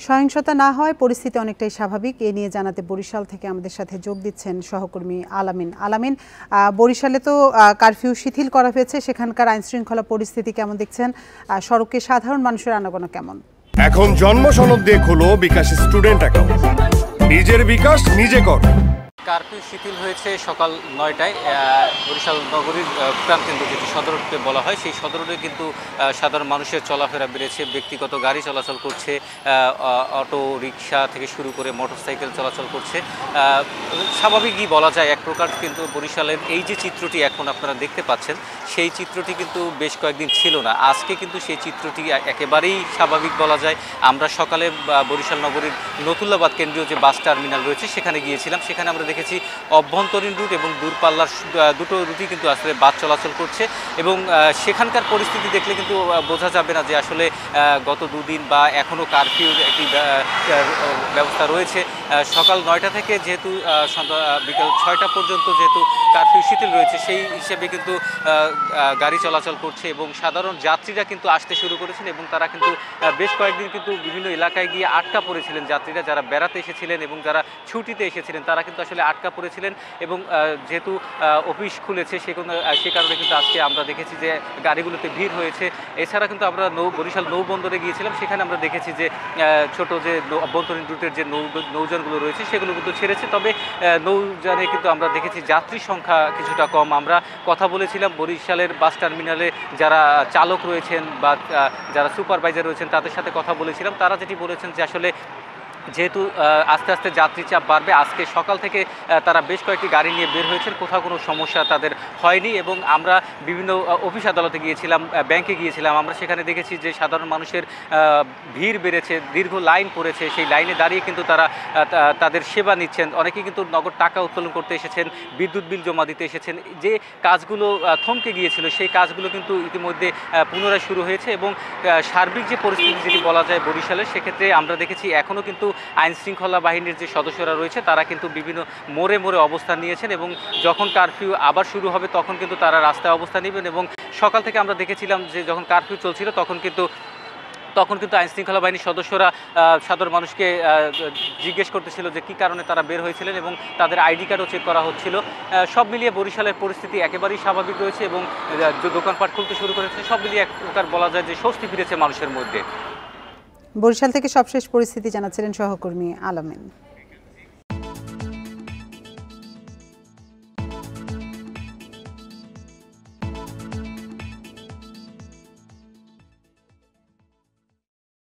সহিংসতা না হয় পরিস্থিতি অনেকটাই স্বাভাবিক এ নিয়ে জানাতে বরিশাল থেকে আমাদের সাথে যোগ দিচ্ছেন সহকর্মী আলামিন। আলামিন, বরিশালে তো কারফিউ শিথিল করা হয়েছে, সেখানকার আইনশৃঙ্খলা পরিস্থিতি কেমন দেখছেন? সড়কে সাধারণ মানুষের আনাগোনা কেমন? এখন জন্ম সনদ দিয়ে খোলো বিকাশ স্টুডেন্ট অ্যাকাউন্ট, নিজের বিকাশ নিজে কর। কারফিউ শিথিল হয়েছে সকাল ৯টায়। বরিশাল নগরীর প্রাণকেন্দ্র যেটি সদর রোডকে বলা হয়, সেই সদর রোডে কিন্তু সাধারণ মানুষের চলাফেরা বেড়েছে। ব্যক্তিগত গাড়ি চলাচল করছে, অটো রিক্সা থেকে শুরু করে মোটরসাইকেল চলাচল করছে। স্বাভাবিকই বলা যায় এক প্রকার। কিন্তু বরিশালের এই যে চিত্রটি এখন আপনারা দেখতে পাচ্ছেন, সেই চিত্রটি কিন্তু বেশ কয়েকদিন ছিল না। আজকে কিন্তু সেই চিত্রটি একেবারেই স্বাভাবিক বলা যায়। আমরা সকালে বরিশাল নগরীর নতুল্লাবাদ কেন্দ্রীয় যে বাস টার্মিনাল রয়েছে সেখানে গিয়েছিলাম। সেখানে আমরা দেখেছি অভ্যন্তরীণ রুট এবং দূরপাল্লার দুটো রুটই কিন্তু আসলে বাস চলাচল করছে। এবং সেখানকার পরিস্থিতি দেখলে কিন্তু বোঝা যাবে না যে আসলে গত দুদিন বা এখনও কারফিউর একটি ব্যবস্থা রয়েছে। সকাল ৯টা থেকে যেহেতু বিকাল ৬টা পর্যন্ত যেহেতু কারফিউ শিথিল রয়েছে, সেই হিসেবে কিন্তু গাড়ি চলাচল করছে এবং সাধারণ যাত্রীরা কিন্তু আসতে শুরু করেছেন। এবং তারা কিন্তু বেশ কয়েকদিন কিন্তু বিভিন্ন এলাকায় গিয়ে আটকা পড়েছিলেন। যাত্রীরা যারা বেড়াতে এসেছিলেন এবং যারা ছুটিতে এসেছিলেন তারা কিন্তু আসলে আটকা পড়েছিলেন। এবং যেহেতু অফিস খুলেছে সে কারণে কিন্তু আজকে আমরা দেখেছি যে গাড়িগুলোতে ভিড় হয়েছে। এছাড়া কিন্তু আমরা বরিশাল নৌবন্দরে গিয়েছিলাম, সেখানে আমরা দেখেছি যে ছোট যে অভ্যন্তরীণ রুটের যে নৌযানগুলো রয়েছে সেগুলো কিন্তু ছেড়েছে। তবে নৌযানে কিন্তু আমরা দেখেছি যাত্রীর সংখ্যা কিছুটা কম। আমরা কথা বলেছিলাম বরিশালের বাস টার্মিনালে যারা চালক রয়েছেন বা যারা সুপারভাইজার রয়েছেন তাদের সাথে কথা বলেছিলাম। তারা যেটি বলেছেন যে আসলে যেহেতু আস্তে আস্তে যাত্রী চাপ বাড়বে, আজকে সকাল থেকে তারা বেশ কয়েকটি গাড়ি নিয়ে বের হয়েছেন, কোথাও কোনো সমস্যা তাদের হয়নি। এবং আমরা বিভিন্ন অফিস আদালতে গিয়েছিলাম, ব্যাংকে গিয়েছিলাম, আমরা সেখানে দেখেছি যে সাধারণ মানুষের ভিড় বেড়েছে, দীর্ঘ লাইন পড়েছে। সেই লাইনে দাঁড়িয়ে কিন্তু তারা তাদের সেবা নিচ্ছেন। অনেকেই কিন্তু নগদ টাকা উত্তোলন করতে এসেছেন, বিদ্যুৎ বিল জমা দিতে এসেছেন। যে কাজগুলো থমকে গিয়েছিল সেই কাজগুলো কিন্তু ইতিমধ্যে পুনরায় শুরু হয়েছে। এবং সার্বিক যে পরিস্থিতি যেটি বলা যায় বরিশালের, সেক্ষেত্রে আমরা দেখেছি এখনও কিন্তু আইনশৃঙ্খলা বাহিনীর যে সদস্যরা রয়েছে তারা কিন্তু বিভিন্ন মোড়ে মোড়ে অবস্থান নিয়েছেন। এবং যখন কারফিউ আবার শুরু হবে তখন কিন্তু তারা রাস্তায় অবস্থান নেবেন। এবং সকাল থেকে আমরা দেখেছিলাম যে যখন কারফিউ চলছিল তখন কিন্তু আইনশৃঙ্খলা বাহিনীর সদস্যরা সাধারণ মানুষকে জিজ্ঞেস করতেছিল যে কী কারণে তারা বের হয়েছিলেন এবং তাদের আইডি কার্ডও চেক করা হচ্ছিল। সব মিলিয়ে বরিশালের পরিস্থিতি একেবারেই স্বাভাবিক রয়েছে এবং দোকানপাট খুলতে শুরু করেছে। সব মিলিয়ে এক প্রকার বলা যায় যে স্বস্তি ফিরেছে মানুষের মধ্যে। বরিশাল থেকে সবশেষ পরিস্থিতি জানাচ্ছিলেন সহকর্মী আলামিন।